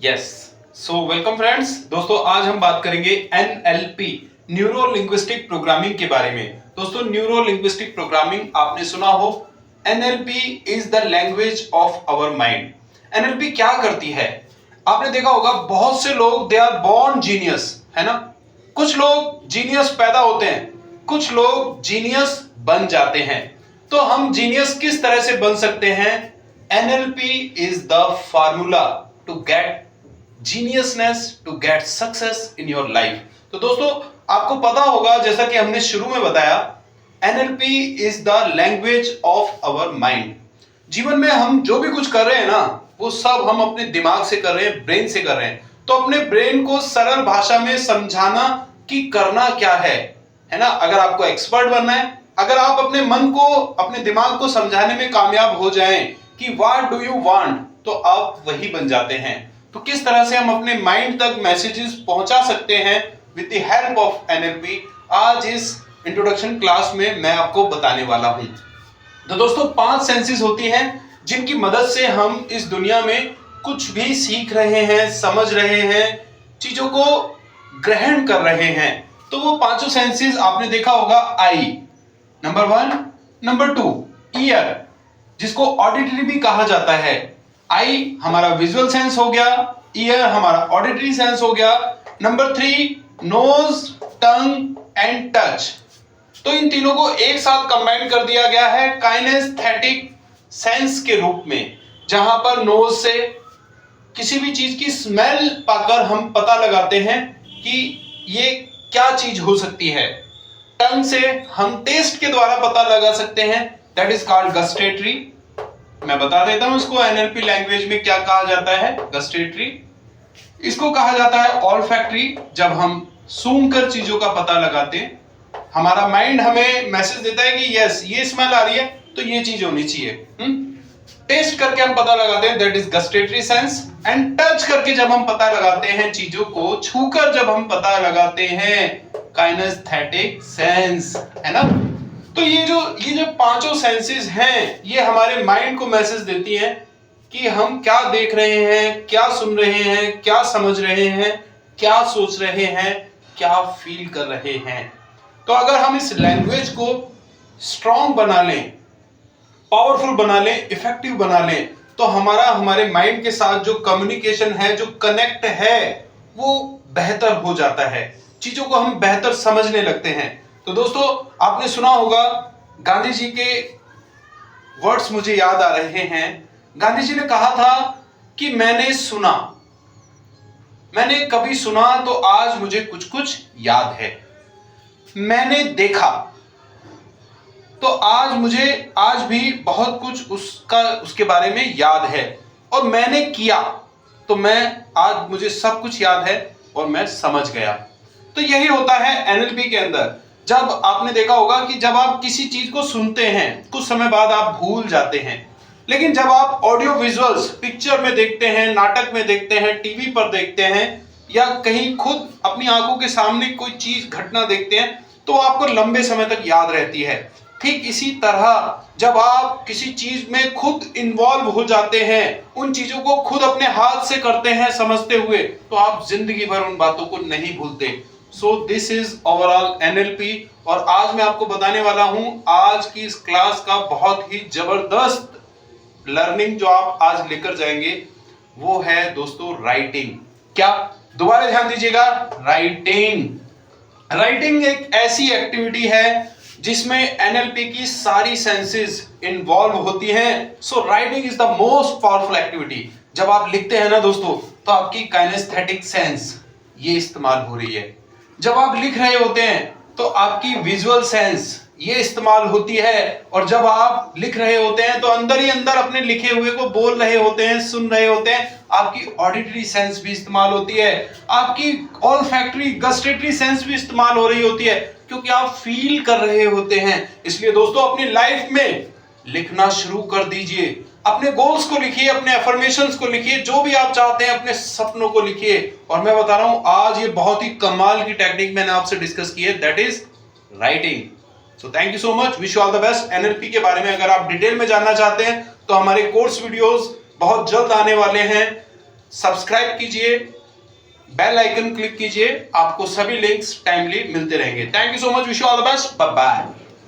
Yes. So welcome friends. दोस्तों आज हम बात करेंगे एनएलपी, न्यूरो लिंग्विस्टिक प्रोग्रामिंग के बारे में। दोस्तों न्यूरो लिंग्विस्टिक प्रोग्रामिंग आपने सुना हो। NLP is the language of our mind. NLP क्या करती है? आपने देखा होगा बहुत से लोग दे आर बॉर्न जीनियस, है ना। कुछ लोग जीनियस पैदा होते हैं, कुछ लोग जीनियस बन जाते हैं। तो हम जीनियस किस तरह से बन सकते हैं? NLP is the formula to get geniusness, to get success in your life. तो दोस्तों आपको पता होगा, जैसा कि हमने शुरू में बताया, NLP is the language of our mind. जीवन में हम जो भी कुछ कर रहे हैं ना, वो सब हम अपने दिमाग से कर रहे हैं, ब्रेन से कर रहे हैं। तो अपने ब्रेन को सरल भाषा में समझाना कि करना क्या है ना। अगर आपको एक्सपर्ट बनना है, अगर आप अपने मन को, अपने दिमाग को समझाने में कामयाब हो जाएं कि व्हाट डू यू वांट, तो आप वही बन जाते हैं। तो किस तरह से हम अपने माइंड तक मैसेजेस पहुंचा सकते हैं with the help of NLP, आज इस इंट्रोडक्शन क्लास में मैं आपको बताने वाला हूं। तो दोस्तों 5 सेंसेस होती हैं जिनकी मदद से हम इस दुनिया में कुछ भी सीख रहे हैं, समझ रहे हैं, चीजों को ग्रहण कर रहे हैं। तो वो पांचों सेंसेस आपने देखा होगा। आई नंबर 1, नंबर 2 ईयर, जिसको ऑडिटरी भी कहा जाता है। आई हमारा विजुअल सेंस हो गया, ईयर हमारा ऑडिटरी सेंस हो गया। Number 3 nose, tongue and touch. तो इन तीनों को एक साथ कंबाइन कर दिया गया है काइनेस्थेटिक सेंस के रूप में, जहां पर नोज से किसी भी चीज की स्मेल पाकर हम पता लगाते हैं कि ये क्या चीज हो सकती है। टंग से हम टेस्ट के द्वारा पता लगा सकते हैं, दैट इज कॉल्ड गस्टेटरी। मैं बता देता हूं इसको एनएलपी लैंग्वेज में क्या कहा जाता है। गस्टेटरी इसको कहा जाता है। ऑल्फैक्टरी, जब हम सूंघकर चीजों का पता लगाते हैं, हमारा माइंड हमें मैसेज देता है कि यस ये स्मेल आ रही है तो ये चीज होनी चाहिए। टेस्ट करके हम पता लगाते हैं, that is gustatory sense. And touch करके जब हम पता लगाते हैं, चीजों को छूकर जब हम पता लगाते हैं, काइनेस्थेटिक सेंस, है ना। तो ये जो पांचों सेंसेस हैं, ये हमारे माइंड को मैसेज देती हैं कि हम क्या देख रहे हैं, क्या सुन रहे हैं, क्या समझ रहे हैं, क्या सोच रहे हैं, क्या फील कर रहे हैं। तो अगर हम इस लैंग्वेज को स्ट्रॉन्ग बना लें, पावरफुल बना लें, इफेक्टिव बना लें, तो हमारे माइंड के साथ जो कम्युनिकेशन है, जो कनेक्ट है, वो बेहतर हो जाता है। चीजों को हम बेहतर समझने लगते हैं। तो दोस्तों आपने सुना होगा, गांधी जी के वर्ड्स मुझे याद आ रहे हैं। गांधी जी ने कहा था कि मैंने सुना, मैंने कभी सुना तो आज मुझे कुछ कुछ याद है। मैंने देखा तो आज भी बहुत कुछ उसके बारे में याद है। और मैंने किया तो आज मुझे सब कुछ याद है और मैं समझ गया। तो यही होता है एनएलपी के अंदर। जब आपने देखा होगा कि जब आप किसी चीज को सुनते हैं, कुछ समय बाद आप भूल जाते हैं। लेकिन जब आप ऑडियो विजुअल्स पिक्चर में देखते हैं, नाटक में देखते हैं, टीवी पर देखते हैं, या कहीं खुद अपनी आंखों के सामने कोई चीज, घटना देखते हैं, तो आपको लंबे समय तक याद रहती है। ठीक इसी तरह जब आप किसी चीज में खुद इन्वॉल्व हो जाते हैं, उन चीजों को खुद अपने हाथ से करते हैं समझते हुए, तो आप जिंदगी भर उन बातों को नहीं भूलते। So this is overall NLP. और आज मैं आपको बताने वाला हूं, आज की इस क्लास का बहुत ही जबरदस्त लर्निंग जो आप आज लेकर जाएंगे, वो है दोस्तों राइटिंग। क्या? दोबारा ध्यान दीजिएगा, राइटिंग। राइटिंग एक ऐसी एक्टिविटी है जिसमें एनएलपी की सारी सेंसेस इन्वॉल्व होती हैं। So writing is the most powerful activity. जब आप लिखते हैं ना दोस्तों, तो आपकी काइनेस्थेटिक सेंस ये इस्तेमाल हो रही है। जब आप लिख रहे होते हैं तो आपकी विजुअल सेंस ये इस्तेमाल होती है। और जब आप लिख रहे होते हैं तो अंदर ही अंदर अपने लिखे हुए को बोल रहे होते हैं, सुन रहे होते हैं, आपकी ऑडिटरी सेंस भी इस्तेमाल होती है, आपकी ऑल्फैक्टरी, गस्टेटरी सेंस भी इस्तेमाल हो रही होती है, क्योंकि आप फील कर रहे होते हैं। इसलिए दोस्तों अपनी लाइफ में लिखना शुरू कर दीजिए। अपने गोल्स को लिखिए, अपने अफर्मेशंस को लिखिए, जो भी आप चाहते हैं, अपने सपनों को लिखिए। और मैं बता रहा हूं, आज ये बहुत ही कमाल की टेक्निक मैंने आपसे डिस्कस की है, that is writing. So thank you so much, wish you all the best. NLP के बारे में अगर आप डिटेल में जानना चाहते हैं तो हमारे कोर्स वीडियोस बहुत जल्द आने वाले हैं। सब्सक्राइब कीजिए, बेल आइकन क्लिक कीजिए, आपको सभी लिंक्स टाइमली मिलते रहेंगे। Thank you so much, wish you all the best, bye bye.